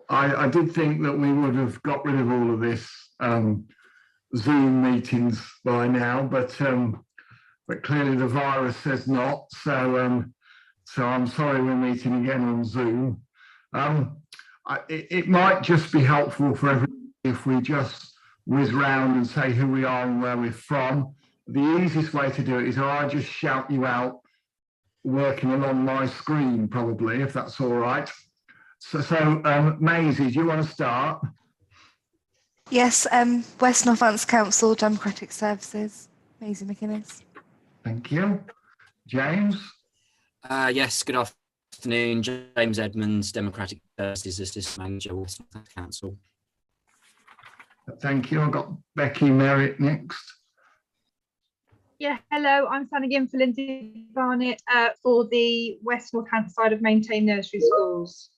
I did think that we would have got rid of all of this Zoom meetings by now, but clearly the virus says not. So I'm sorry we're meeting again on Zoom. It might just be helpful for everybody if we just whiz round and say who we are and where we're from. The easiest way to do it is I just shout you out working along my screen, probably, if that's all right. So Maisie, do you want to start? Yes, West Northants Council, Democratic Services, Maisie McInnes. Thank you. James? Yes, good afternoon. James Edmonds, Democratic Services Assistant Manager, West Northants Council. Thank you. I've got Becky Merritt next. Yeah, hello, I'm standing in for Lindsay Barnett for the West Northants side of Maintain Nursery Schools.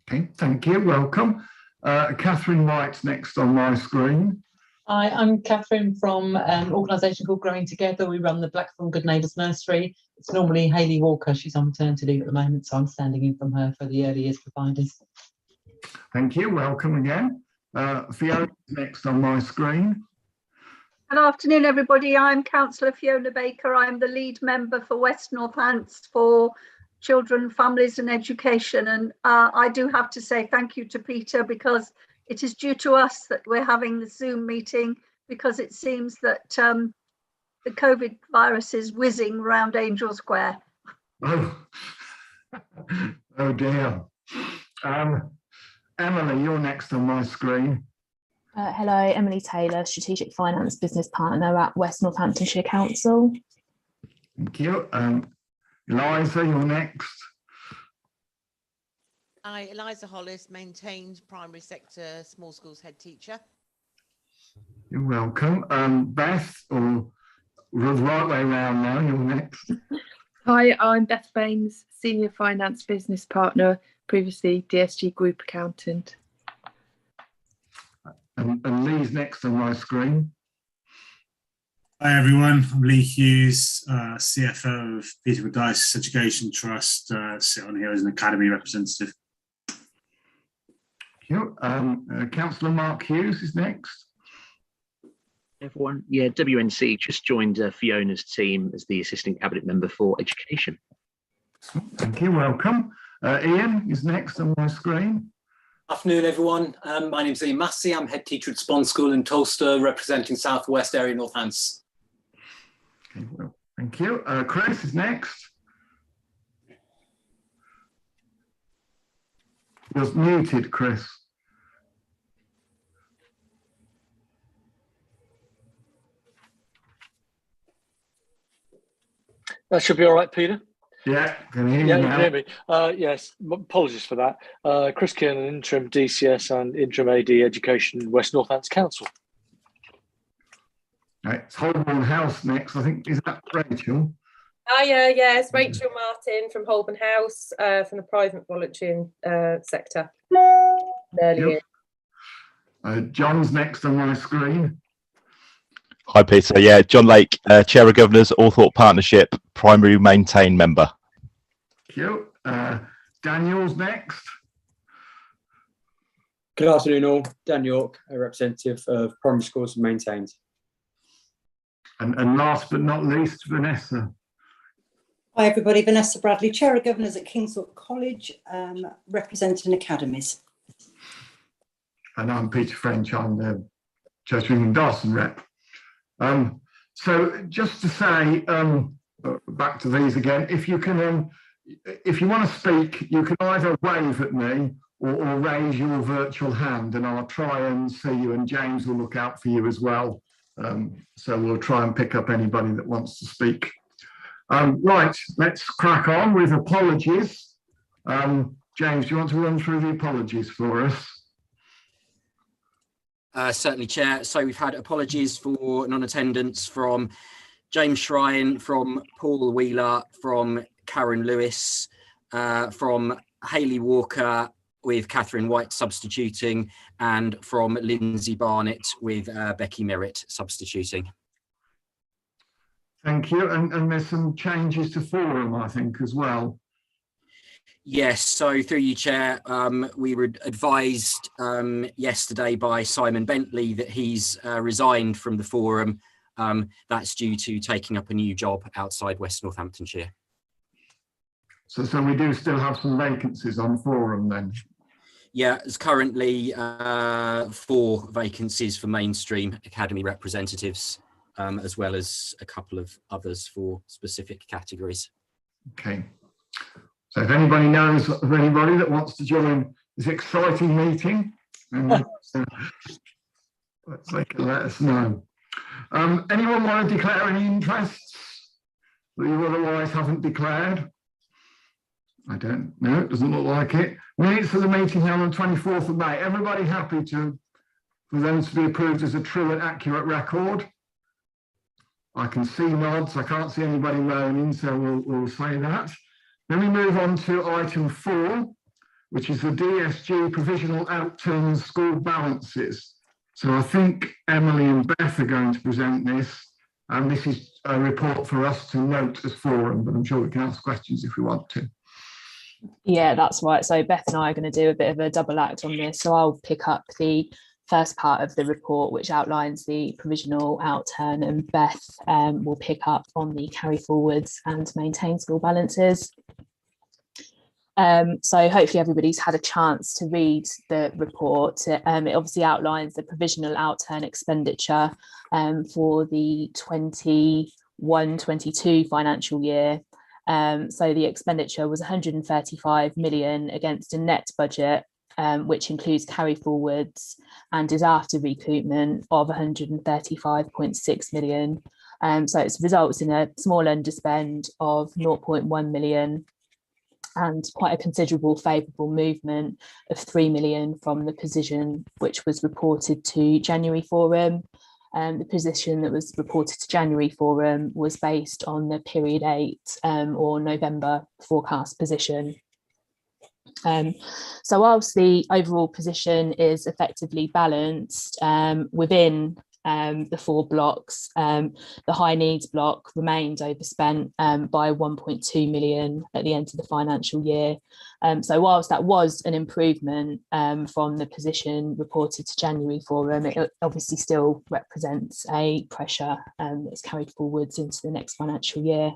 Okay, thank you, welcome. Catherine White's next on my screen. Hi, I'm Catherine from an organisation called Growing Together. We run the Blackthorn Good Neighbours Nursery. It's normally Hayley Walker, she's on maternity leave at the moment, so I'm standing in from her for the early years providers. Thank you, welcome again. Fiona's next on my screen. Good afternoon, everybody. I'm Councillor Fiona Baker. I'm the lead member for West Northants for Children, Families and Education. And I do have to say thank you to Peter, because it is due to us that we're having the Zoom meeting, because it seems that the COVID virus is whizzing around Angel Square. Oh, oh dear. Emily, you're next on my screen. Hello, Emily Taylor, Strategic Finance Business Partner at West Northamptonshire Council. Thank you. Eliza, you're next. Hi, Eliza Hollis, Maintained Primary Sector Small Schools Head Teacher. You're welcome. Beth, or the right way around now, you're next. Hi, I'm Beth Baines, Senior Finance Business Partner, previously DSG Group Accountant. And Lee's next on my screen. Hi everyone, I'm Lee Hughes, CFO of Peterborough Diocese Education Trust, sit on here as an Academy representative. Thank you. Councillor Mark Hughes is next. Everyone, yeah, WNC just joined Fiona's team as the Assistant Cabinet Member for Education. Thank you, welcome. Ian is next on my screen. Afternoon, everyone. My name's Ian Massey. I'm head teacher at Spon School in Tolster, representing South West Area Northants. Okay, well, thank you. Chris is next. You're muted, Chris. That should be all right, Peter. Yeah, can hear you now. now. You can hear me. Yes, apologies for that. Chris Kiernan, interim DCS and interim AD Education, West Northants Council. Right, it's Holborn House next. I think, is that Rachel? Yes, Rachel Martin from Holborn House, from the private volunteering sector. Early John's next on my screen. Hi Peter, yeah, John Lake, Chair of Governors, Althorpe Partnership, Primary Maintain Member. Thank you. Daniel's next. Good afternoon all, Dan York, a representative of Primary Schools and Maintained. And last but not least, Vanessa. Hi everybody, Vanessa Bradley, Chair of Governors at Kingsthorpe College, representing academies. And I'm Peter French, I'm the Church of England Dawson rep. So just to say, back to these again, if you can, if you want to speak, you can either wave at me or raise your virtual hand and I'll try and see you, and James will look out for you as well. So we'll try and pick up anybody that wants to speak. Right, let's crack on with apologies. James, do you want to run through the apologies for us? Certainly, Chair. So we've had apologies for non-attendance from James Shrine, from Paul Wheeler, from Karen Lewis, from Hayley Walker with Catherine White substituting, and from Lindsay Barnett with Becky Merritt substituting. Thank you. And there's some changes to forum, I think, as well. Yes, so through you, Chair, we were advised yesterday by Simon Bentley that he's resigned from the forum. That's due to taking up a new job outside West Northamptonshire. So we do still have some vacancies on forum then? Yeah, there's currently 4 vacancies for mainstream academy representatives, as well as a couple of others for specific categories. Okay. So if anybody knows of anybody that wants to join this exciting meeting, then they can let us know. Anyone want to declare any interests that you otherwise haven't declared? I don't know, it doesn't look like it. Minutes for the meeting held on 24th of May. Everybody happy for them to be approved as a true and accurate record? I can see nods, I can't see anybody moaning, so we'll say that. Then we move on to item 4, which is the DSG provisional outturn school balances. So I think Emily and Beth are going to present this, and this is a report for us to note as forum, but I'm sure we can ask questions if we want to. Yeah, that's right. So Beth and I are going to do a bit of a double act on this. So I'll pick up the first part of the report, which outlines the provisional outturn, and Beth will pick up on the carry forwards and maintain school balances. So hopefully everybody's had a chance to read the report. It obviously outlines the provisional outturn expenditure for the 21-22 financial year. So the expenditure was 135 million against a net budget, which includes carry forwards and is after recoupment of 135.6 million. So it results in a small underspend of 0.1 million and quite a considerable favourable movement of 3 million from the position which was reported to January forum. The position that was reported to January forum was based on the period 8 or November forecast position. So whilst the overall position is effectively balanced within the 4 blocks, the high needs block remained overspent by 1.2 million at the end of the financial year. So whilst that was an improvement from the position reported to January forum, it obviously still represents a pressure that's carried forwards into the next financial year.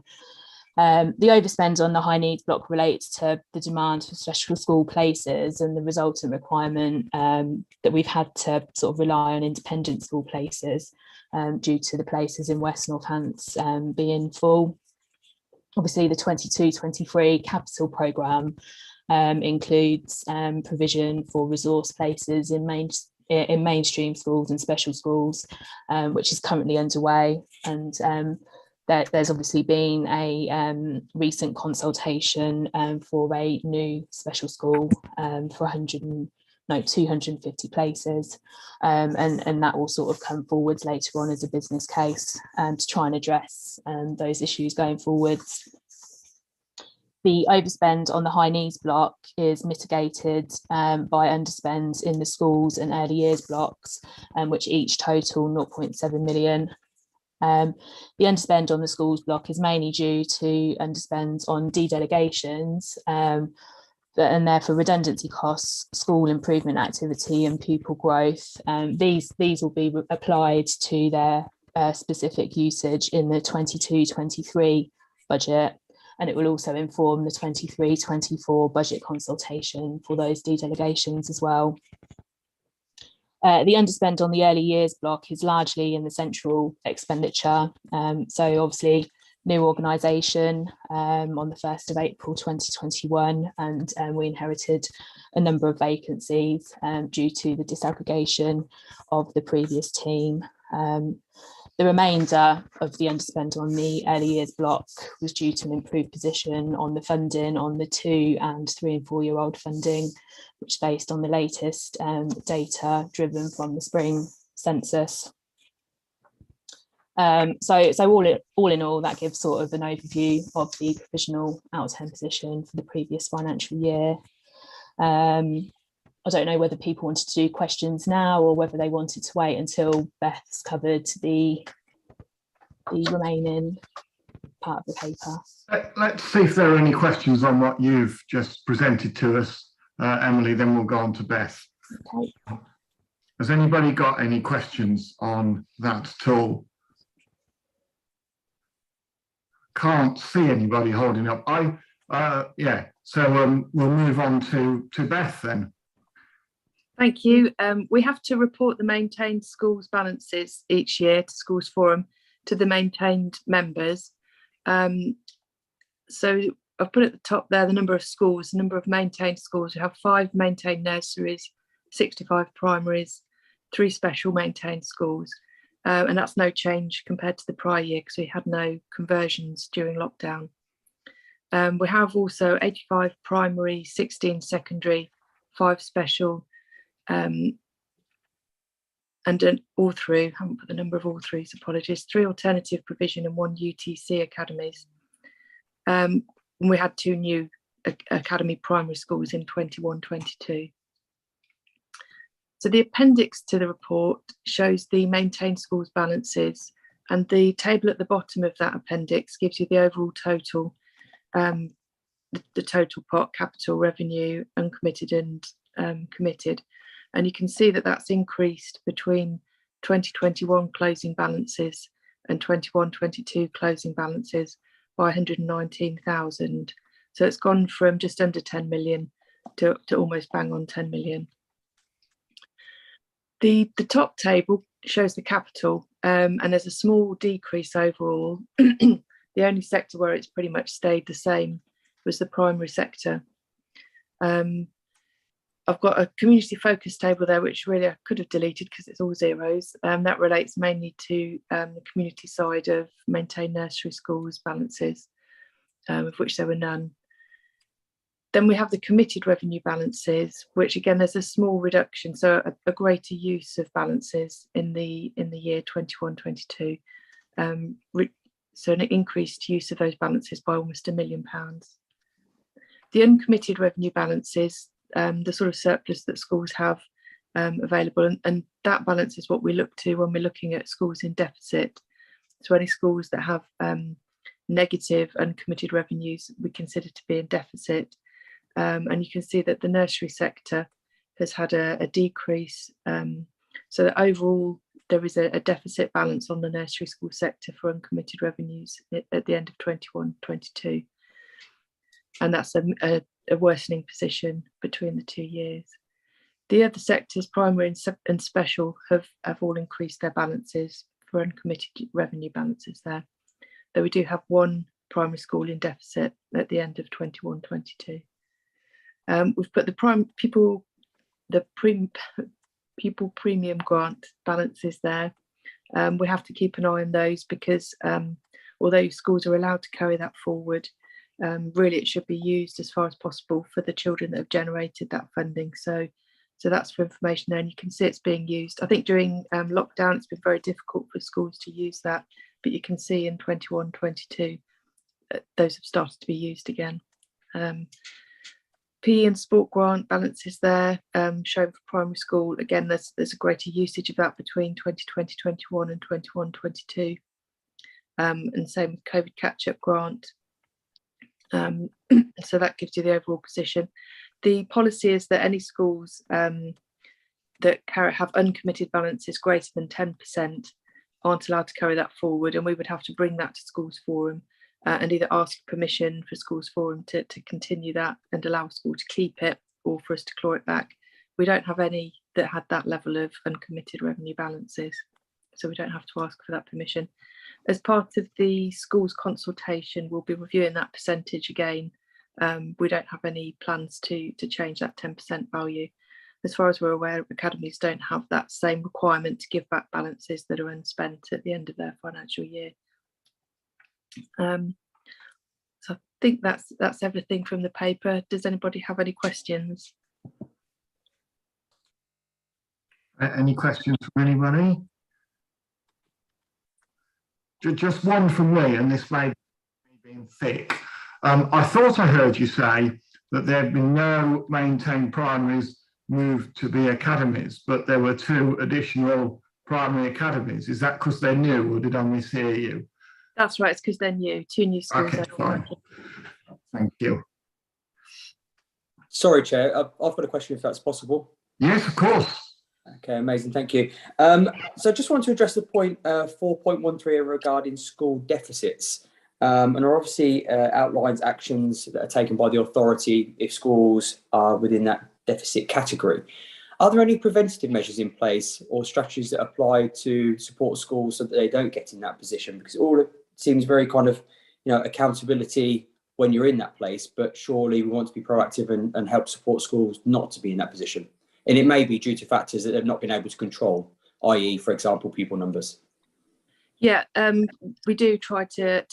The overspend on the high needs block relates to the demand for special school places and the resultant requirement that we've had to sort of rely on independent school places due to the places in West Northants being full. Obviously, the 22-23 capital programme includes provision for resource places in mainstream schools and special schools, which is currently underway, and there's obviously been a recent consultation for a new special school for 250 places, and that will sort of come forwards later on as a business case to try and address those issues going forwards. The overspend on the high needs block is mitigated by underspends in the schools and early years blocks, which each total 0.7 million. The underspend on the schools block is mainly due to underspends on dedelegations and therefore redundancy costs, school improvement activity and pupil growth. These will be applied to their specific usage in the 22-23 budget, and it will also inform the 23-24 budget consultation for those dedelegations as well. The underspend on the early years block is largely in the central expenditure. So obviously new organisation on the 1st of April 2021, and we inherited a number of vacancies due to the disaggregation of the previous team. The remainder of the underspend on the early years block was due to an improved position on the funding on the 2 and 3 and 4 year old funding, which is based on the latest data driven from the spring census. So all in all, that gives sort of an overview of the provisional outturn position for the previous financial year. I don't know whether people wanted to do questions now or whether they wanted to wait until Beth's covered the remaining part of the paper. Let's see if there are any questions on what you've just presented to us, Emily, then we'll go on to Beth. Okay. Has anybody got any questions on that at all? Can't see anybody holding up. Yeah, so we'll move on to Beth then. Thank you. We have to report the maintained schools balances each year to Schools Forum to the maintained members. So I've put at the top there the number of schools, the number of maintained schools. We have 5 maintained nurseries, 65 primaries, 3 special maintained schools. And that's no change compared to the prior year because we had no conversions during lockdown. We have also 85 primary, 16 secondary, 5 special, and all through, I haven't put the number of all throughs, apologies, 3 alternative provision and 1 UTC academies. And we had 2 new academy primary schools in 21-22. So the appendix to the report shows the maintained schools balances, and the table at the bottom of that appendix gives you the overall total, the total pot, capital, revenue, uncommitted and committed. And you can see that that's increased between 2021 closing balances and 21-22 closing balances by 119,000. So it's gone from just under 10 million to almost bang on 10 million. The top table shows the capital, and there's a small decrease overall. The only sector where it's pretty much stayed the same was the primary sector. I've got a community focus table there, which really I could have deleted because it's all zeros. That relates mainly to the community side of maintained nursery schools balances, of which there were none. Then we have the committed revenue balances, which again, there's a small reduction, so a greater use of balances in the year 21-22. So an increased use of those balances by almost £1 million. The uncommitted revenue balances, the sort of surplus that schools have available, and that balance is what we look to when we're looking at schools in deficit. So any schools that have negative uncommitted revenues we consider to be in deficit. And you can see that the nursery sector has had a decrease. So that overall, there is a deficit balance on the nursery school sector for uncommitted revenues at the end of 21-22. And that's a worsening position between the 2 years. The other sectors, primary and special, have all increased their balances for uncommitted revenue balances there. Though we do have 1 primary school in deficit at the end of 21-22. We've put the pupil premium grant balances there. We have to keep an eye on those because although schools are allowed to carry that forward, really it should be used as far as possible for the children that have generated that funding. So that's for information there, and you can see it's being used. I think during lockdown it's been very difficult for schools to use that, but you can see in 21-22 those have started to be used again. PE and sport grant balances there, shown for primary school. Again, there's a greater usage of that between 2020-21 and 21-22. And same with COVID catch-up grant. So that gives you the overall position. The policy is that any schools that have uncommitted balances greater than 10% aren't allowed to carry that forward, and we would have to bring that to Schools Forum and either ask permission for Schools Forum to continue that and allow a school to keep it, or for us to claw it back. We don't have any that had that level of uncommitted revenue balances, so we don't have to ask for that permission. As part of the schools consultation, we'll be reviewing that percentage again. We don't have any plans to change that 10% value. As far as we're aware, academies don't have that same requirement to give back balances that are unspent at the end of their financial year. So I think that's everything from the paper. Does anybody have any questions? Any questions from anybody? Just one from me, and this may be being thick. I thought I heard you say that there had been no maintained primaries moved to be academies, but there were 2 additional primary academies. Is that because they're new, or did I mishear you? That's right. It's because they're new. 2 new schools. Okay, fine. Thank you. Sorry, Chair. I've got a question, if that's possible. Yes, of course. Okay, amazing. Thank you. So just wanted to address the point 4.13 regarding school deficits. And are obviously outlines actions that are taken by the authority if schools are within that deficit category. Are there any preventative measures in place or strategies that apply to support schools so that they don't get in that position? Because all it seems very kind of, accountability when you're in that place, but surely we want to be proactive and help support schools not to be in that position. And it may be due to factors that they've not been able to control, i.e., for example, pupil numbers. Yeah, we do try to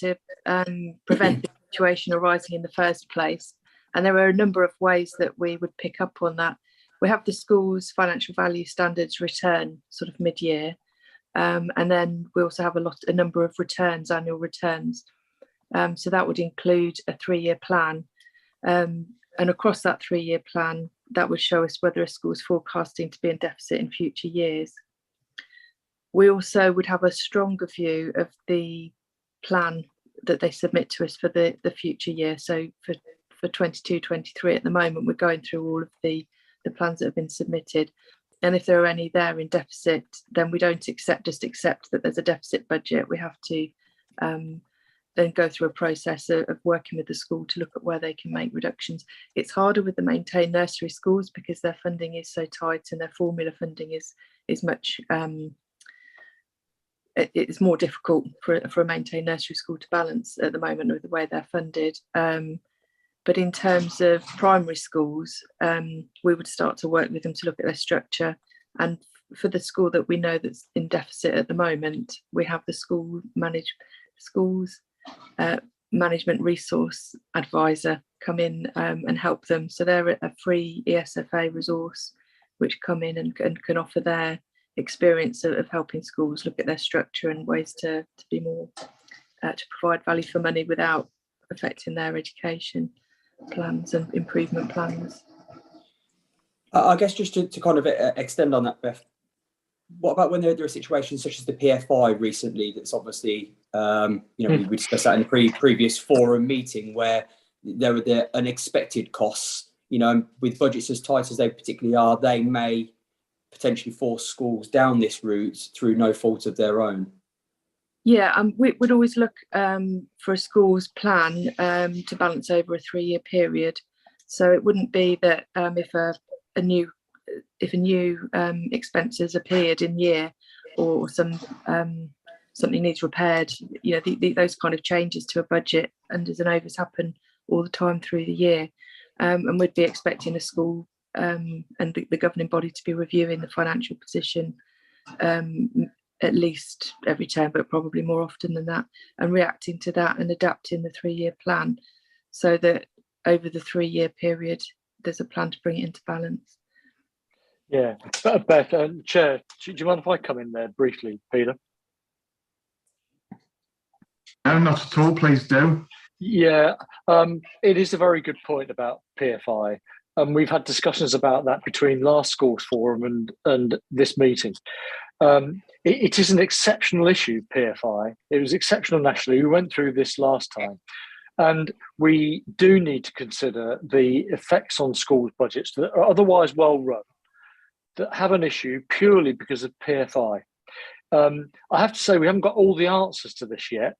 prevent the situation arising in the first place. And there are a number of ways that we would pick up on that. We have the school's financial value standards return sort of mid-year. And then we also have a number of returns, annual returns. So that would include a 3-year plan. And across that 3-year plan, that would show us whether a school is forecasting to be in deficit in future years. We also would have a stronger view of the plan that they submit to us for the future year. So for 22-23 at the moment, we're going through all of the plans that have been submitted. And if there are any there in deficit, then we don't just accept that there's a deficit budget. We have to then go through a process of working with the school to look at where they can make reductions. It's harder with the maintained nursery schools because their funding is so tight and their formula funding is much it's more difficult for a maintained nursery school to balance at the moment with the way they're funded. But in terms of primary schools, we would start to work with them to look at their structure. And for the school that we know that's in deficit at the moment, we have the schools management resource advisor come in and help them. So they're a free ESFA resource which come in and can offer their experience of helping schools look at their structure and ways to be more to provide value for money without affecting their education plans and improvement plans. I guess just to kind of extend on that, Beth, what about when there are situations such as the PFI recently that's obviously, we discussed that in the previous forum meeting where there were the unexpected costs, with budgets as tight as they particularly are, they may potentially force schools down this route through no fault of their own. Yeah, we would always look for a school's plan to balance over a 3-year period. So it wouldn't be that if a new expenses appeared in year or something needs repaired, those kind of changes to a budget under an overs happen all the time through the year, and we'd be expecting a school and the governing body to be reviewing the financial position at least every term, but probably more often than that, and reacting to that and adapting the 3-year plan so that over the 3-year period there's a plan to bring it into balance. Yeah, Beth and Chair, do you mind if I come in there briefly, Peter? No, not at all, please do. Yeah, it is a very good point about PFI. And we've had discussions about that between last schools forum and this meeting. It is an exceptional issue, PFI. It was exceptional nationally. We went through this last time. And we do need to consider the effects on schools' budgets that are otherwise well run, that have an issue purely because of PFI. I have to say we haven't got all the answers to this yet,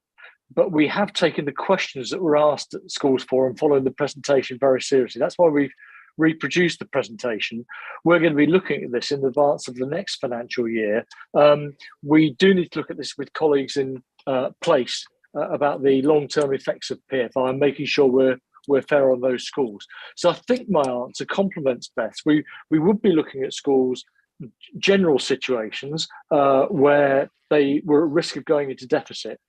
but we have taken the questions that were asked at the schools forum following the presentation very seriously. That's why we've reproduced the presentation. We're going to be looking at this in advance of the next financial year. We do need to look at this with colleagues in place about the long-term effects of PFI and making sure we're fair on those schools. So I think my answer complements Beth's. We would be looking at schools' general situations where they were at risk of going into deficit,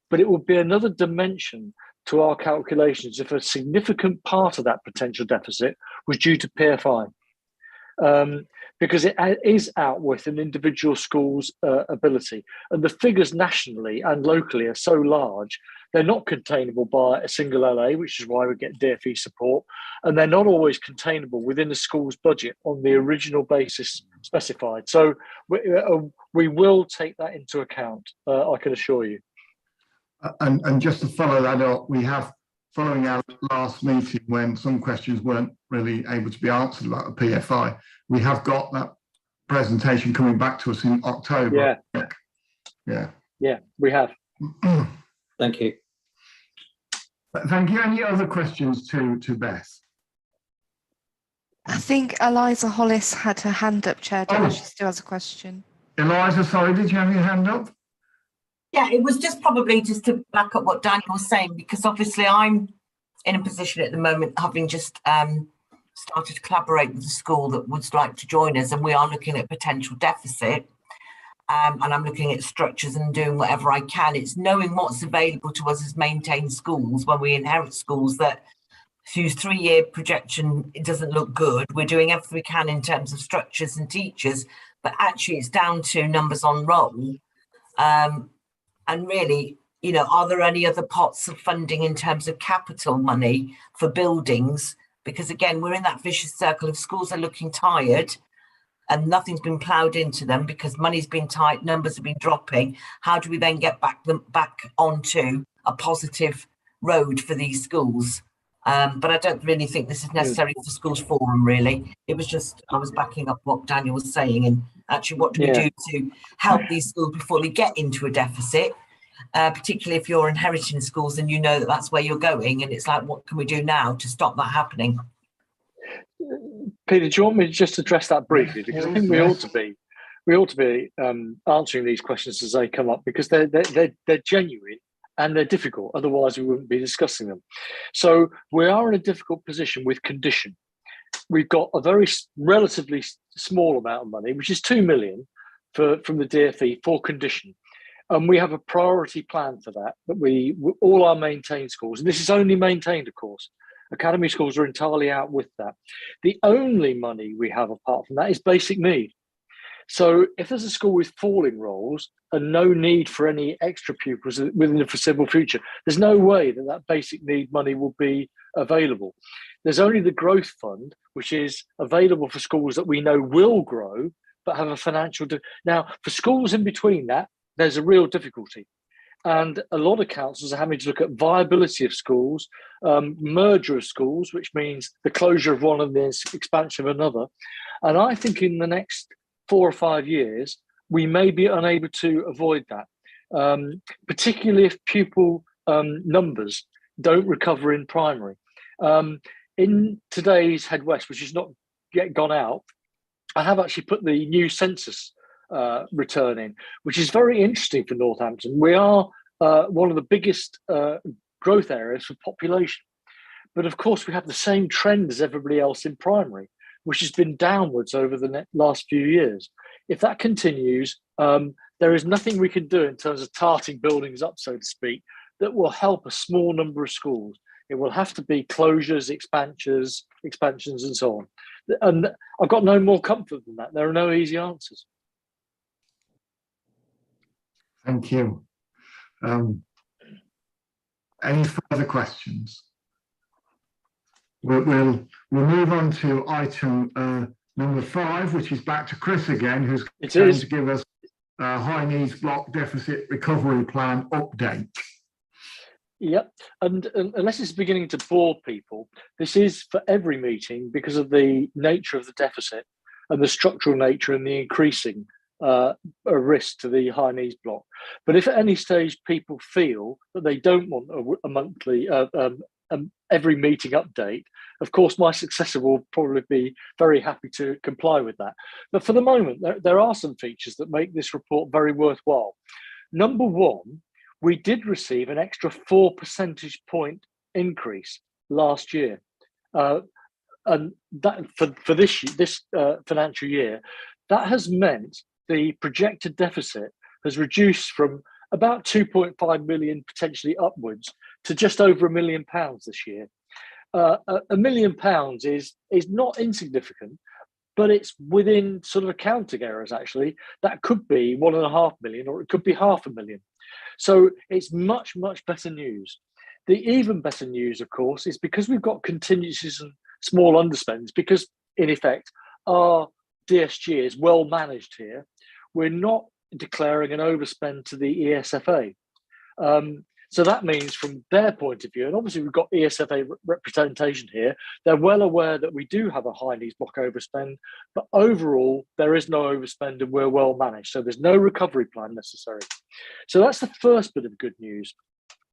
but it would be another dimension to our calculations if a significant part of that potential deficit was due to PFI, because it is out with an individual school's ability. And the figures nationally and locally are so large, they're not containable by a single LA, which is why we get DFE support, and they're not always containable within the school's budget on the original basis specified. So we will take that into account, I can assure you. And just to follow that up, we have, following our last meeting when some questions weren't really able to be answered about the PFI, we have got that presentation coming back to us in October. Yeah, we have. Thank you. Thank you. Any other questions to Beth? I think Eliza Hollis had her hand up, Chair. I don't know if she still has a question. Eliza, sorry, did you have your hand up? Yeah, it was just probably just to back up what Daniel was saying, because obviously I'm in a position at the moment, having just started to collaborate with a school that would like to join us, and we are looking at potential deficit. And I'm looking at structures and doing whatever I can. It's knowing what's available to us as maintained schools when we inherit schools that whose 3-year projection, it doesn't look good. We're doing everything we can in terms of structures and teachers, but actually it's down to numbers on roll. And really, you know, are there any other pots of funding in terms of capital money for buildings? Because again, we're in that vicious circle of schools are looking tired and nothing's been ploughed into them because money's been tight, numbers have been dropping. How do we then get back onto a positive road for these schools? But I don't really think this is necessary for Schools Forum, really. It was just, I was backing up what Daniel was saying, and actually what do we do to help these schools before they get into a deficit, particularly if you're inheriting schools and you know that that's where you're going, and it's like, what can we do now to stop that happening? Peter, do you want me to just address that briefly? Because I think we ought to be answering these questions as they come up, because they're genuine and they're difficult. Otherwise, we wouldn't be discussing them. So we are in a difficult position with condition. We've got a very relatively small amount of money, which is 2 million from the DfE for condition. And we have a priority plan for that, we all our maintained schools, and this is only maintained, of course. Academy schools are entirely out with that. The only money we have apart from that is basic need. So if there's a school with falling rolls and no need for any extra pupils within the foreseeable future, there's no way that that basic need money will be available. There's only the growth fund, which is available for schools that we know will grow, but have a financial... Now, for schools in between that, there's a real difficulty. And a lot of councils are having to look at viability of schools, merger of schools, which means the closure of one and the expansion of another. And I think in the next 4 or 5 years, we may be unable to avoid that, particularly if pupil numbers don't recover in primary. In today's Head West, which has not yet gone out, I have actually put the new census return in, which is very interesting for Northampton. We are one of the biggest growth areas for population, but of course we have the same trend as everybody else in primary, which has been downwards over the last few years. If that continues, there is nothing we can do in terms of tarting buildings up, so to speak, that will help a small number of schools. It will have to be closures, expansions, and so on. And I've got no more comfort than that. There are no easy answers. Thank you. Any further questions? We'll move on to item number 5, which is back to Chris again, who's going to give us a high needs block deficit recovery plan update. Yep, and unless it's beginning to bore people, this is for every meeting because of the nature of the deficit and the structural nature and the increasing a risk to the high needs block. But if at any stage people feel that they don't want a monthly, every meeting update, of course my successor will probably be very happy to comply with that. But for the moment, there are some features that make this report very worthwhile. Number one, we did receive an extra 4 percentage point increase last year. And that for this financial year, that has meant the projected deficit has reduced from about 2.5 million potentially upwards to just over £1 million this year. £1 million is not insignificant, but it's within sort of accounting errors actually. That could be 1.5 million or it could be £500,000. So it's much, much better news. The even better news, of course, is because we've got contingencies and small underspends, because in effect our DSG is well managed here. We're not declaring an overspend to the ESFA. So that means from their point of view, and obviously we've got ESFA representation here, they're well aware that we do have a high needs block overspend, but overall there is no overspend and we're well managed. So there's no recovery plan necessary. So that's the first bit of good news.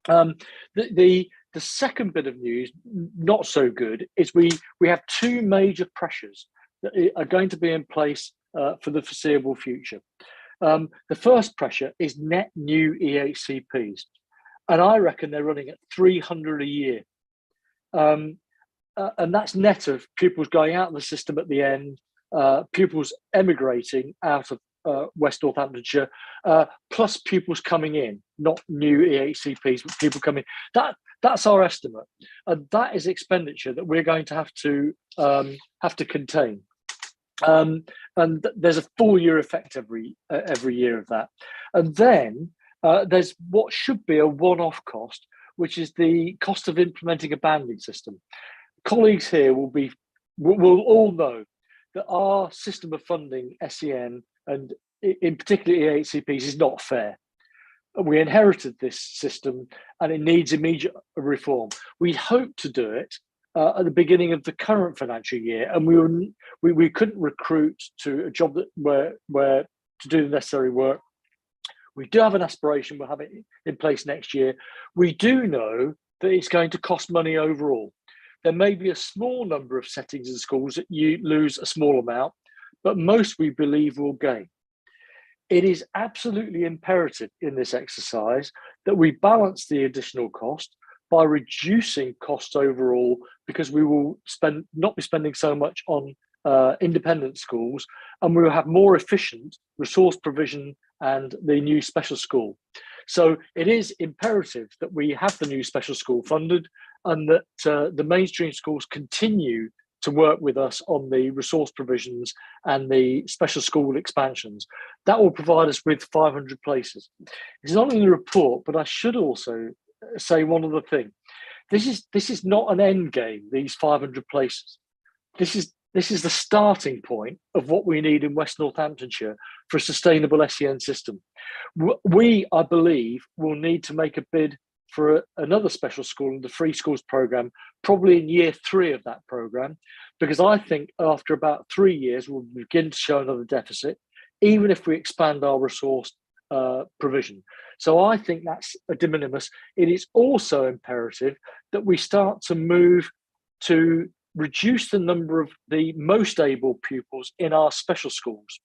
The second bit of news, not so good, is we have two major pressures that are going to be in place for the foreseeable future. The first pressure is net new EHCPs. And I reckon they're running at 300 a year. And that's net of pupils going out of the system at the end, pupils emigrating out of West Northamptonshire, plus pupils coming in, not new EHCPs, but people coming. That's our estimate. And that is expenditure that we're going to have to contain. And there's a full year effect every year of that. And then there's what should be a one-off cost, which is the cost of implementing a banding system. Colleagues here will all know that our system of funding SEN and in particular EHCPs is not fair. We inherited this system and it needs immediate reform. We hope to do it at the beginning of the current financial year, and we couldn't recruit to a job where to do the necessary work. We do have an aspiration, we'll have it in place next year. We do know that it's going to cost money overall. There may be a small number of settings in schools that you lose a small amount, but most we believe will gain. It is absolutely imperative in this exercise that we balance the additional cost by reducing costs overall, because we will not be spending so much on independent schools, and we will have more efficient resource provision and the new special school. So it is imperative that we have the new special school funded, and that the mainstream schools continue to work with us on the resource provisions and the special school expansions. That will provide us with 500 places. It's not in the report, but I should also say one other thing. This is not an end game, these 500 places. This is the starting point of what we need in West Northamptonshire for a sustainable SEN system. We, I believe, will need to make a bid for another special school in the Free Schools programme, probably in year 3 of that programme, because I think after about 3 years, we'll begin to show another deficit, even if we expand our resource provision. So I think that's a de minimis. It is also imperative that we start to move to reduce the number of the most able pupils in our special schools.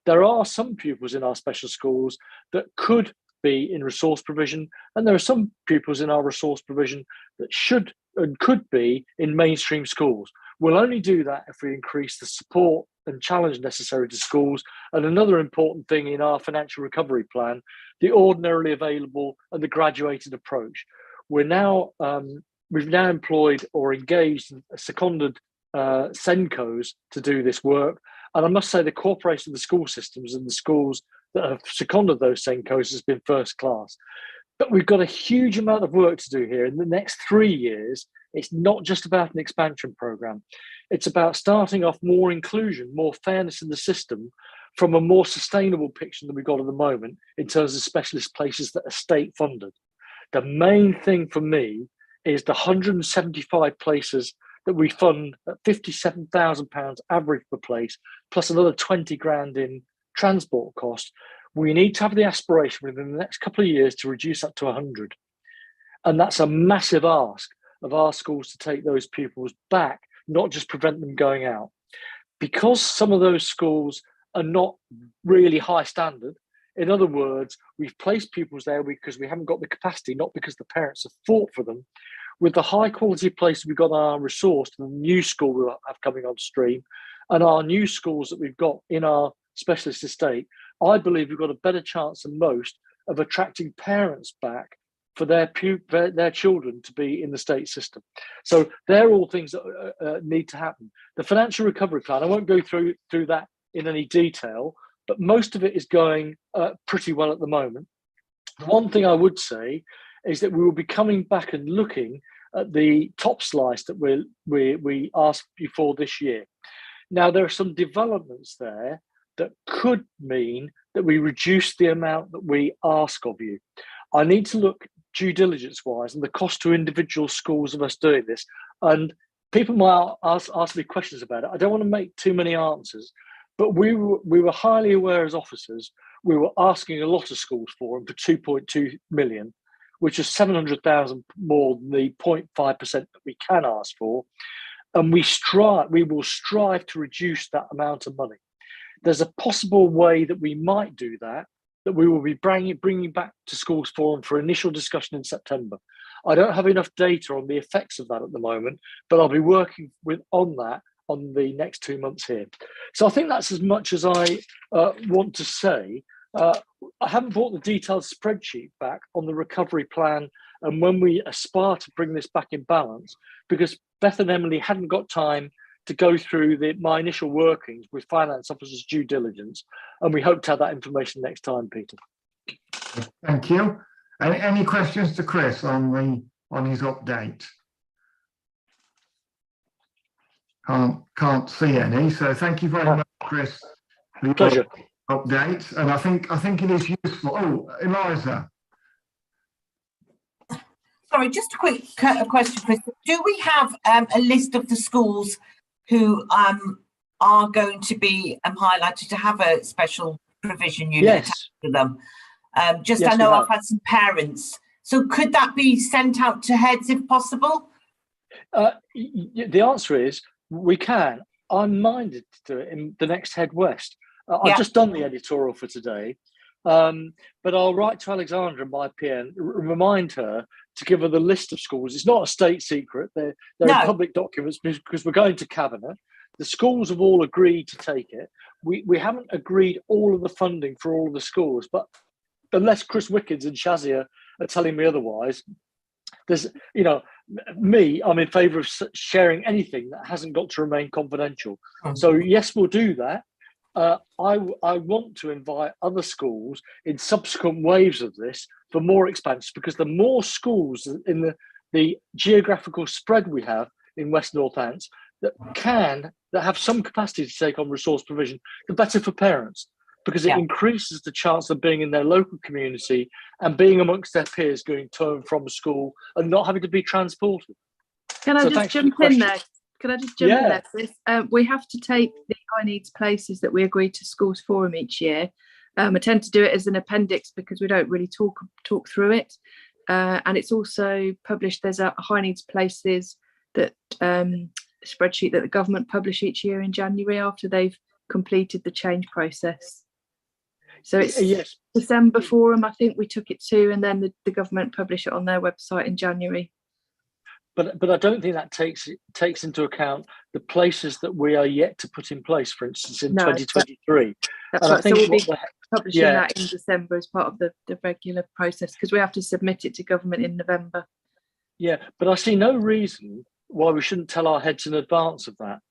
There are some pupils in our special schools that could be in resource provision, and there are some pupils in our resource provision that should and could be in mainstream schools. We'll only do that if we increase the support and challenge necessary to schools. And another important thing in our financial recovery plan, the ordinarily available and the graduated approach. We've now employed or engaged seconded SENCOs to do this work. And I must say the cooperation of the school systems and the schools that have seconded those SENCOs has been first class. But we've got a huge amount of work to do here. In the next 3 years, it's not just about an expansion programme. It's about starting off more inclusion, more fairness in the system from a more sustainable picture than we've got at the moment in terms of specialist places that are state funded. The main thing for me is the 175 places that we fund at £57,000 average per place, plus another 20 grand in transport costs. We need to have the aspiration within the next couple of years to reduce that to 100. And that's a massive ask of our schools to take those pupils back, not just prevent them going out. Because some of those schools are not really high standard, in other words, we've placed pupils there because we haven't got the capacity, not because the parents have fought for them. With the high quality places we've got on our resource, the new school we have coming on stream, and our new schools that we've got in our specialist estate, I believe we've got a better chance than most of attracting parents back for their children to be in the state system. So they're all things that need to happen. The financial recovery plan, I won't go through that in any detail, but most of it is going pretty well at the moment. The one thing I would say is that we will be coming back and looking at the top slice that we asked you for this year. Now, there are some developments there that could mean that we reduce the amount that we ask of you. I need to look due diligence wise and the cost to individual schools of us doing this. And people might ask me questions about it. I don't want to make too many answers, but we were highly aware as officers. We were asking a lot of schools for them for 2.2 million, which is 700,000 more than the 0.5% that we can ask for. And we will strive to reduce that amount of money. There's a possible way that we might do that we will be bringing back to Schools Forum for initial discussion in September. I don't have enough data on the effects of that at the moment, but I'll be working on that on the next 2 months here. So I think that's as much as I want to say. I haven't brought the detailed spreadsheet back on the recovery plan and when we aspire to bring this back in balance, because Beth and Emily hadn't got time to go through my initial workings with finance officers' due diligence, and we hope to have that information next time, Peter. Thank you. Any questions to Chris on his update? Can't see any. So thank you very much, Chris. For your Pleasure. Update, and I think it is useful. Oh, Eliza. Sorry, just a quick question, Chris. Do we have a list of the schools who are going to be highlighted to have a special provision unit attached to them? Yes, I know I've had some parents. So could that be sent out to heads if possible? The answer is we can. I'm minded to do it in the next Head West. I've just done the editorial for today, but I'll write to Alexandra, my PN, remind her to give her the list of schools. It's not a state secret. They're in public documents because we're going to Cabinet. The schools have all agreed to take it. We haven't agreed all of the funding for all of the schools, but unless Chris Wickens and Shazia are telling me otherwise, there's, I'm in favour of sharing anything that hasn't got to remain confidential. So yes, we'll do that. I want to invite other schools in subsequent waves of this for more expansion, because the more schools in the geographical spread we have in West Northants that have some capacity to take on resource provision, the better for parents, because it increases the chance of being in their local community and being amongst their peers going to and from school and not having to be transported. Can I just jump in there? Can I just jump in there, Chris? We have to take the high needs places that we agree to Schools Forum each year. I tend to do it as an appendix because we don't really talk through it. And it's also published. There's a high needs places that spreadsheet that the government publish each year in January after they've completed the change process. So it's December Forum, I think we took it to, and then the government publish it on their website in January. But I don't think that takes into account the places that we are yet to put in place, for instance, in 2023. That's right. So we'll be publishing that in December as part of the regular process, because we have to submit it to government in November. Yeah, but I see no reason why we shouldn't tell our heads in advance of that.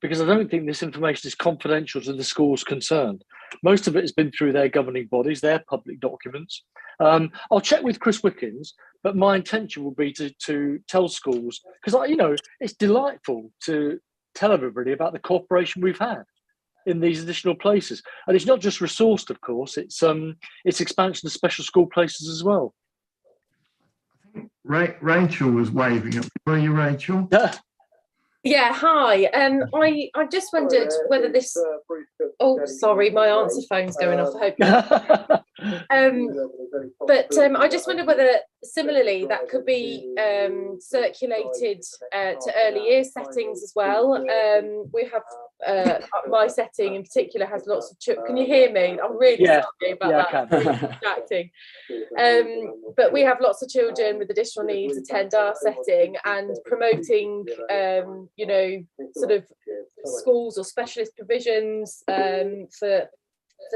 Because I don't think this information is confidential to the schools concerned. Most of it has been through their governing bodies, their public documents. I'll check with Chris Wickens, but my intention will be to tell schools, because it's delightful to tell everybody about the cooperation we've had in these additional places, and it's not just resourced, of course. It's expansion of special school places as well. Rachel was waving at me. Were you, Rachel? Yeah, hi. I just wondered whether this. Oh, sorry, my answer phone's going off. I hope. But I just wondered whether similarly that could be circulated to early years settings as well. We have my setting in particular has lots of children. Can you hear me? I'm really sorry about that. Really distracting. But we have lots of children with additional needs attend our setting, and promoting sort of schools or specialist provisions for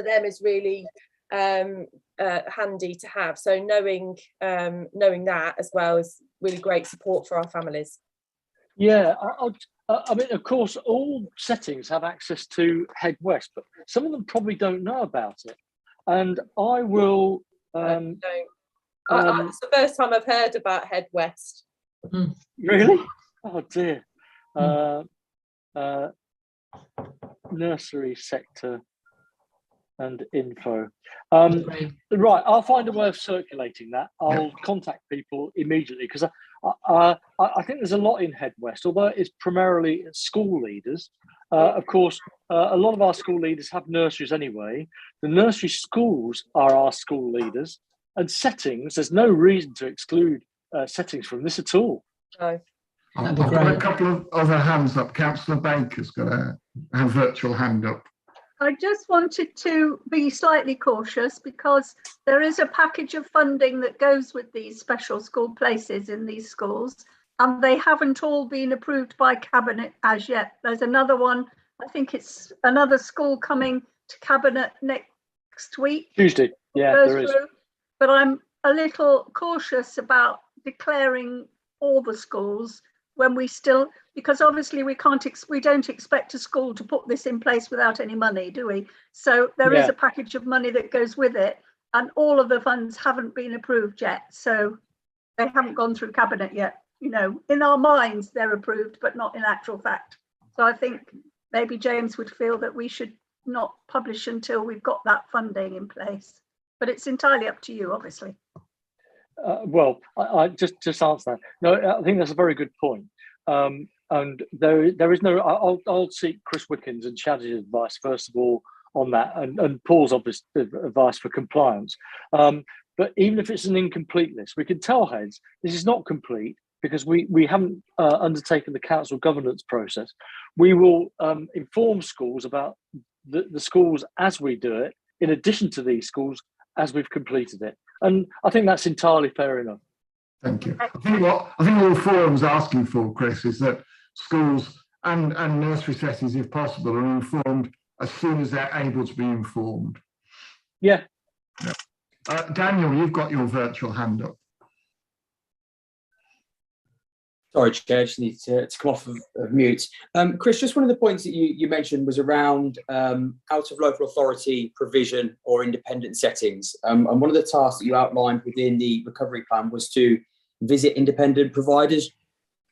them is really handy to have. So knowing that as well is really great support for our families. Yeah, I mean, of course, all settings have access to Head West, but some of them probably don't know about it. And I will. It's the first time I've heard about Head West. Really? Oh dear. Nursery sector and info. Right, I'll find a way of circulating that. I'll contact people immediately because I think there's a lot in Head West, although it's primarily school leaders. Of course, a lot of our school leaders have nurseries anyway. The nursery schools are our school leaders, and settings, there's no reason to exclude settings from this at all. No. I've got a couple of other hands up. Councillor Baker's got a virtual hand up. I just wanted to be slightly cautious because there is a package of funding that goes with these special school places in these schools, and they haven't all been approved by Cabinet as yet. There's another one, I think it's another school coming to Cabinet next week. Tuesday, yeah, there is. But I'm a little cautious about declaring all the schools when we still, because obviously we don't expect a school to put this in place without any money, do we? So there is a package of money that goes with it, and all of the funds haven't been approved yet. So they haven't gone through Cabinet yet. You know, in our minds they're approved, but not in actual fact. So I think maybe James would feel that we should not publish until we've got that funding in place. But it's entirely up to you, obviously. Well, I just answer that. No, I think that's a very good point. And there is no. I'll seek Chris Wickens and Shaddy's advice first of all on that, and Paul's obvious advice for compliance. But even if it's an incomplete list, we can tell Heads this is not complete because we haven't undertaken the council governance process. We will inform schools about the schools as we do it, in addition to these schools as we've completed it. And I think that's entirely fair enough. Thank you. I think all the forum's asking for, Chris, is that schools and nursery settings, if possible, are informed as soon as they're able to be informed. Yeah. Daniel, you've got your virtual hand up. Sorry, Chair, I just need to come off of mute. Chris, just one of the points that you mentioned was around out of local authority provision or independent settings. And one of the tasks that you outlined within the recovery plan was to visit independent providers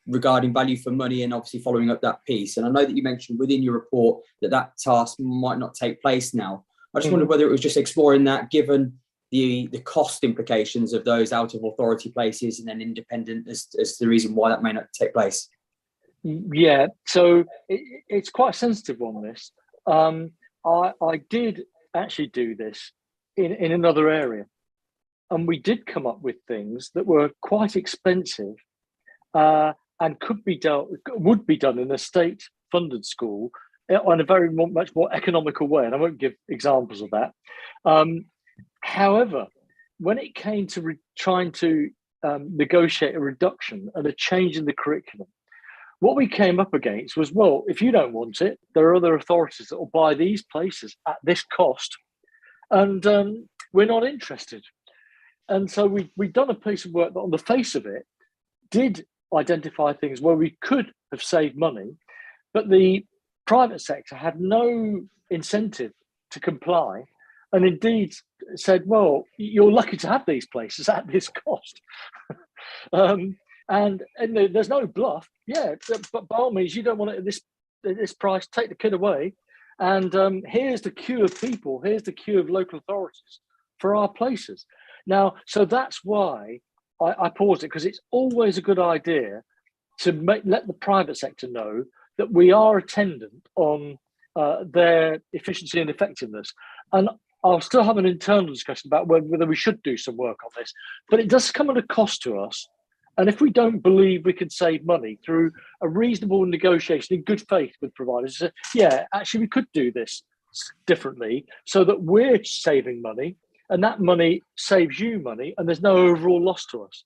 regarding value for money and obviously following up that piece. And I know that you mentioned within your report that task might not take place now. I just wondered whether it was just exploring that given the cost implications of those out of authority places and then independent as the reason why that may not take place. Yeah, so it's quite sensitive on this. I did actually do this in another area, and we did come up with things that were quite expensive and would be done in a state-funded school on a much more economical way, and I won't give examples of that. However, when it came to trying to negotiate a reduction and a change in the curriculum, what we came up against was, well, if you don't want it, there are other authorities that will buy these places at this cost, and we're not interested. And so we've done a piece of work that on the face of it did identify things where we could have saved money, but the private sector had no incentive to comply, and indeed said, well, you're lucky to have these places at this cost. and there's no bluff. Yeah, but by all means, you don't want it at this price, take the kid away. And here's the queue of people, here's the queue of local authorities for our places. Now, so that's why I paused it, because it's always a good idea to let the private sector know that we are attendant on their efficiency and effectiveness. And I'll still have an internal discussion about whether we should do some work on this, but it does come at a cost to us. And if we don't believe we can save money through a reasonable negotiation in good faith with providers, yeah, actually we could do this differently so that we're saving money and that money saves you money and there's no overall loss to us.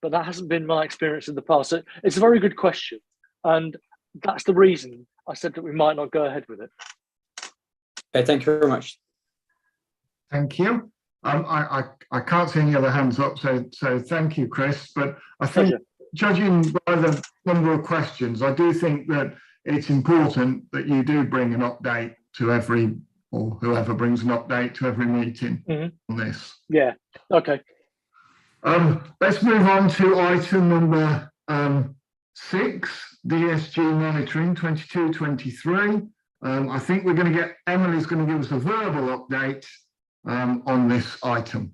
But that hasn't been my experience in the past. So it's a very good question. And that's the reason I said that we might not go ahead with it. Okay, thank you very much. Thank you. I can't see any other hands up, so thank you, Chris. But I think, judging by the number of questions, I do think that it's important that you do bring an update to every, or whoever brings an update to every meeting on this. Yeah, okay. Let's move on to item number 6, DSG monitoring 22-23. I think we're going to get, Emily's going to give us a verbal update on this item.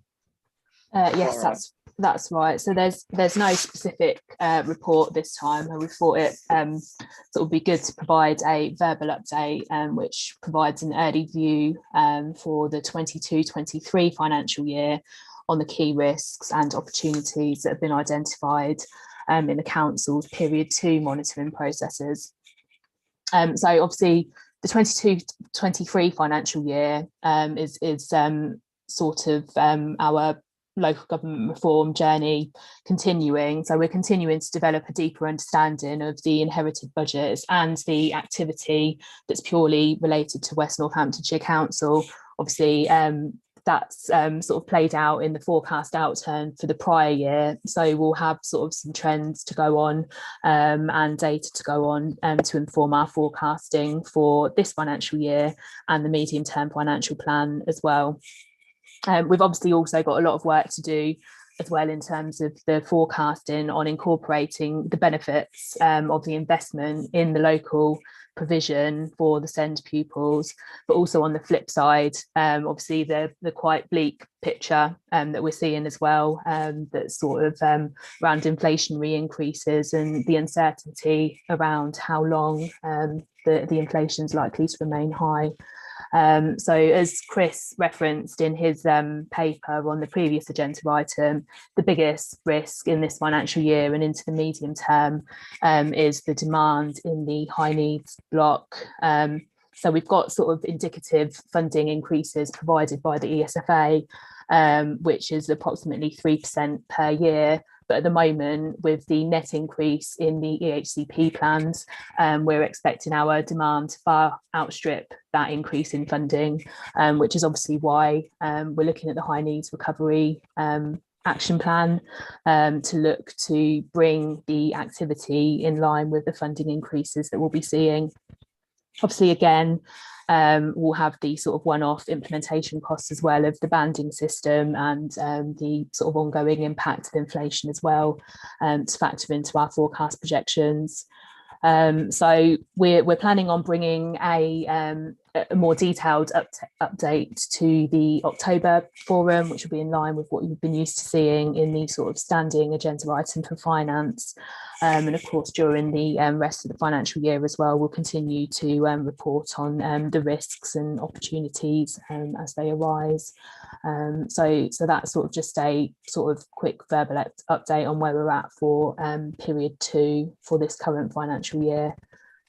Yes, that's right. So there's no specific report this time, and we thought it sort of be good to provide a verbal update, which provides an early view for the 22-23 financial year on the key risks and opportunities that have been identified in the council's period 2 monitoring processes. So obviously the 22-23 financial year is sort of our local government reform journey continuing. So we're continuing to develop a deeper understanding of the inherited budgets and the activity that's purely related to West Northamptonshire Council. Obviously, that's sort of played out in the forecast outturn for the prior year. So we'll have sort of some trends to go on and data to go on to inform our forecasting for this financial year and the medium-term financial plan as well. We've obviously also got a lot of work to do as well in terms of the forecasting on incorporating the benefits of the investment in the local provision for the SEND pupils, but also on the flip side, obviously the quite bleak picture that we're seeing as well, that's sort of around inflationary increases and the uncertainty around how long the inflation is likely to remain high. So as Chris referenced in his paper on the previous agenda item, the biggest risk in this financial year and into the medium term is the demand in the high needs block. So we've got sort of indicative funding increases provided by the ESFA, which is approximately 3% per year. But at the moment, with the net increase in the EHCP plans, we're expecting our demand to far outstrip that increase in funding, which is obviously why we're looking at the high needs recovery action plan to look to bring the activity in line with the funding increases that we'll be seeing. Obviously, again, we'll have the sort of one-off implementation costs as well of the banding system and the sort of ongoing impact of inflation as well to factor into our forecast projections. So we're planning on bringing a more detailed update to the October forum, which will be in line with what you've been used to seeing in the sort of standing agenda item for finance. And of course, during the rest of the financial year as well, we'll continue to report on the risks and opportunities as they arise. So that's sort of just a sort of quick verbal update on where we're at for period 2 for this current financial year.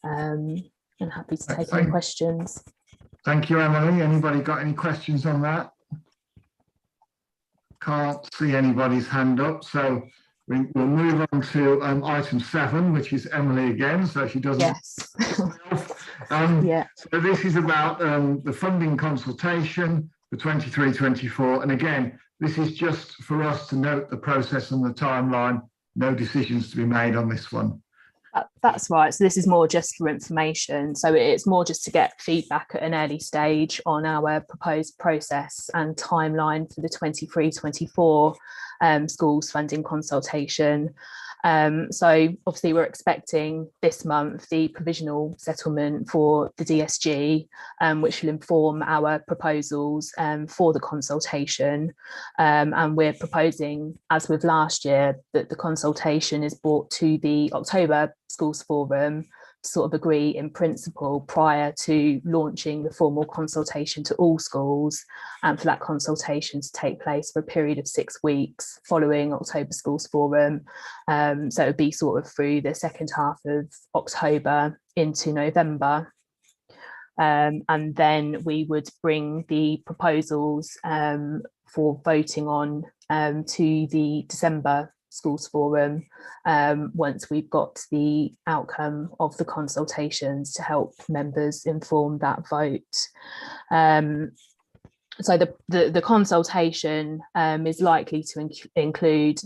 I'm happy to take any questions. Thank you, Emily. Anybody got any questions on that? Can't see anybody's hand up, so we'll move on to item 7, which is Emily again, so she doesn't. Yes. Yeah. So this is about the funding consultation for 23-24, and again, this is just for us to note the process and the timeline. No decisions to be made on this one. That's right. So this is more just for information. So it's more just to get feedback at an early stage on our proposed process and timeline for the 23-24 schools funding consultation. So obviously we're expecting this month the provisional settlement for the DSG, which will inform our proposals for the consultation. And we're proposing, as with last year, that the consultation is brought to the October Schools Forum to sort of agree in principle prior to launching the formal consultation to all schools, and for that consultation to take place for a period of 6 weeks following October Schools Forum. So it would be sort of through the second half of October into November. And then we would bring the proposals for voting on to the December Schools Forum once we've got the outcome of the consultations to help members inform that vote. So the consultation is likely to include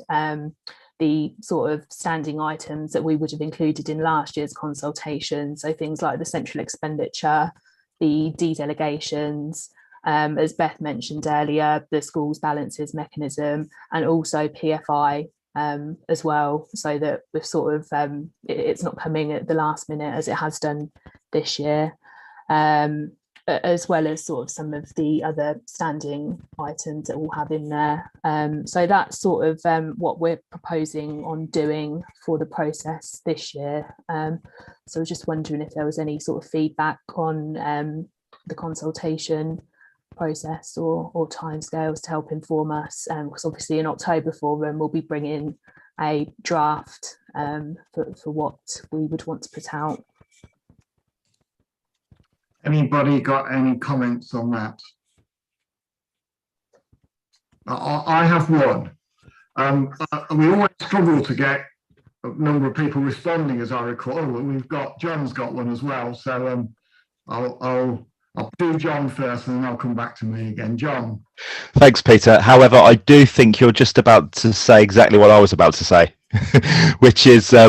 the sort of standing items that we would have included in last year's consultation. So things like the central expenditure, the de-delegations, as Beth mentioned earlier, the schools balances mechanism, and also PFI as well, so that we've sort of it's not coming at the last minute as it has done this year. as well as sort of some of the other standing items that we'll have in there. So that's sort of what we're proposing on doing for the process this year. So I was just wondering if there was any sort of feedback on the consultation process or timescales to help inform us, because obviously in October forum we'll be bringing a draft for what we would want to put out. Anybody got any comments on that? I have one. We always struggle to get a number of people responding, as I recall. We've got John's got one as well, so I'll do John first, and then I'll come back to me again. John. Thanks, Peter. However, I do think you're just about to say exactly what I was about to say, which is I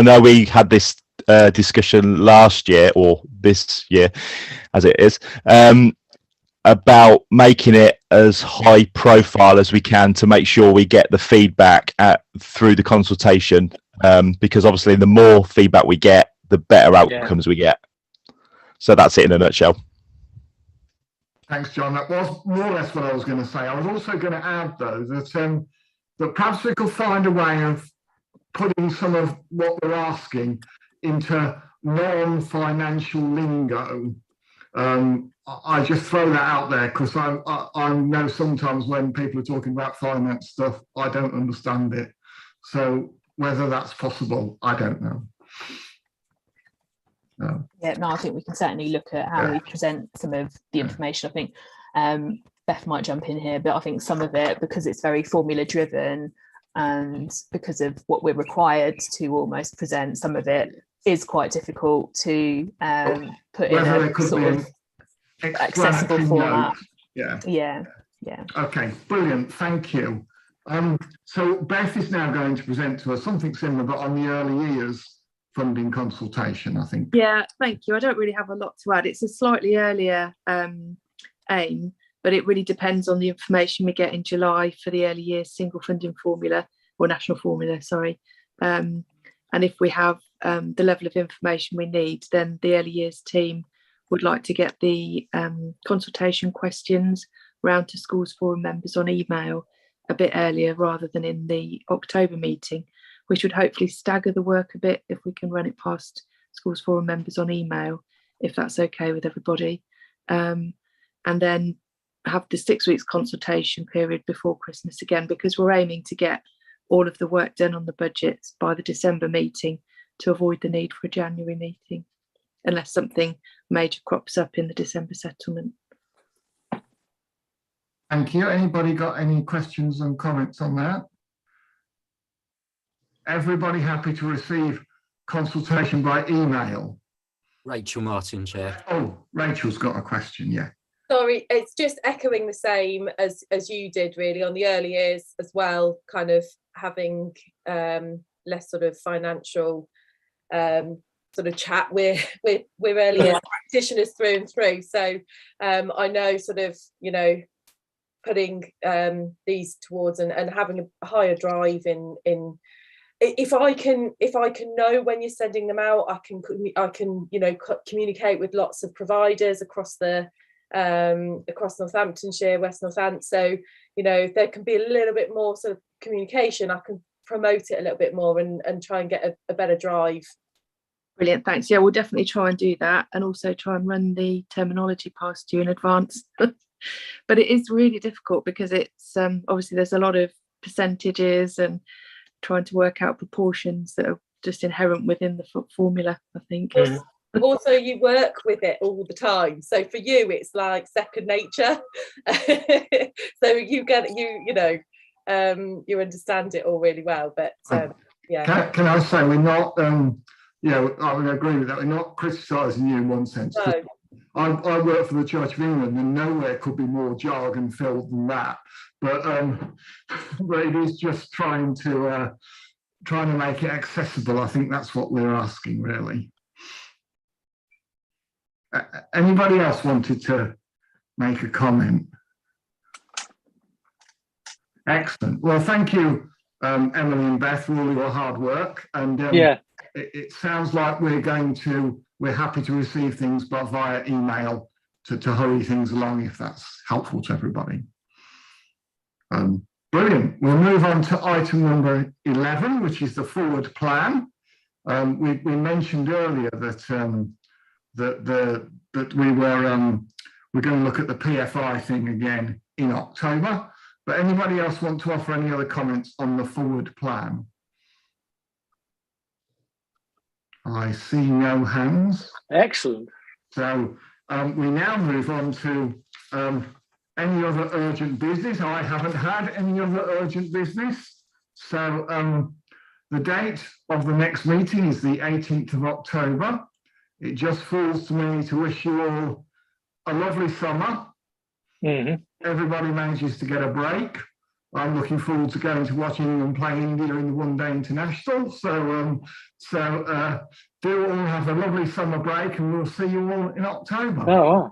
know we had this discussion last year, or this year as it is, about making it as high profile as we can to make sure we get the feedback through the consultation, because obviously the more feedback we get, the better outcomes we get. So that's it in a nutshell. Thanks, John. That was more or less what I was going to say. I was also going to add, though, that perhaps we could find a way of putting some of what we're asking into non-financial lingo. I just throw that out there because I know sometimes when people are talking about finance stuff, I don't understand it. So whether that's possible, I don't know. Yeah, no, I think we can certainly look at how we present some of the information. I think Beth might jump in here, but I think some of it, because it's very formula driven and because of what we're required to almost present, some of it is quite difficult to put in a sort of accessible format. Yeah. Okay, brilliant. Thank you. So Beth is now going to present to us something similar, but on the early years funding consultation, I think. Yeah, thank you. I don't really have a lot to add. It's a slightly earlier aim, but it really depends on the information we get in July for the early years single funding formula, or national formula, sorry. And if we have the level of information we need, then the early years team would like to get the consultation questions round to schools forum members on email a bit earlier rather than in the October meeting, which would hopefully stagger the work a bit if we can run it past schools forum members on email, if that's okay with everybody. And then have the 6 weeks consultation period before Christmas again, because we're aiming to get all of the work done on the budgets by the December meeting to avoid the need for a January meeting, unless something major crops up in the December settlement. Thank you. Anybody got any questions and comments on that? Everybody happy to receive consultation by email? Rachel Martin, Chair. Oh, Rachel's got a question, yeah. Sorry, it's just echoing the same as you did really on the early years as well, kind of having less sort of financial sort of chat. We're early years practitioners through and through. So I know sort of, you know, putting these towards and having a higher drive in if I can know when you're sending them out, I can you know communicate with lots of providers across Northamptonshire, West Northants. So you know if there can be a little bit more sort of communication, I can promote it a little bit more and try and get a better drive. Brilliant, thanks. Yeah, we'll definitely try and do that, and also try and run the terminology past you in advance. But it is really difficult because it's obviously there's a lot of percentages and trying to work out proportions that are just inherent within the formula, I think. Also, you work with it all the time, so for you it's like second nature. So you get you know you understand it all really well. But yeah, can I say we're not yeah, I would agree with that. We're not criticising you in one sense. No. I work for the Church of England, and nowhere could be more jargon filled than that. But it is just trying to make it accessible. I think that's what we're asking, really. Anybody else wanted to make a comment? Excellent. Well, thank you, Emily and Beth, for all your hard work. And it sounds like we're going to we're happy to receive things but via email to hurry things along if that's helpful to everybody. Brilliant. We'll move on to item number 11, which is the forward plan. We mentioned earlier that that we're going to look at the PFI thing again in October. But anybody else want to offer any other comments on the forward plan? I see no hands. Excellent. So we now move on to any other urgent business. I haven't had any other urgent business. So the date of the next meeting is the 18th of October. It just falls to me to wish you all a lovely summer. Everybody manages to get a break. I'm looking forward to going to watch England play India in the One Day International. So do all have a lovely summer break, and we'll see you all in October. Oh, wow.